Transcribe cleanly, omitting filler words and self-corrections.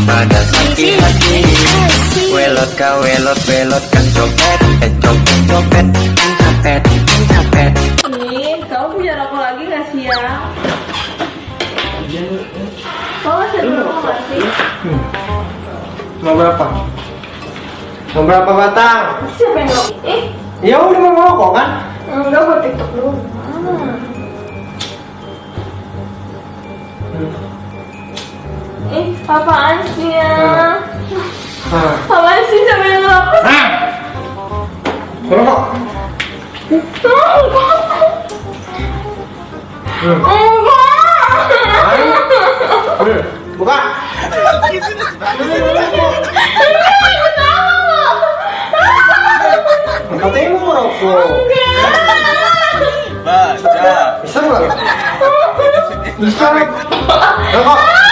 pada sakit hati. Welot ka welot welot kan copet, copet copet kan copet, copet. Nih, kamu punya rokok lagi nggak sih ya? Kamu masih ada rokok nggak sih? Mau berapa? Mau berapa batang? Siapa yang rokok? Ya udah mau rokok kan? Enggak, buat TikTok dulu. Apaan sih ya? Apaan sih siapa yang rokok? Rokok. Buka. Katanya mau rokok. Baca. Bisa nggak? Bisa. Rokok.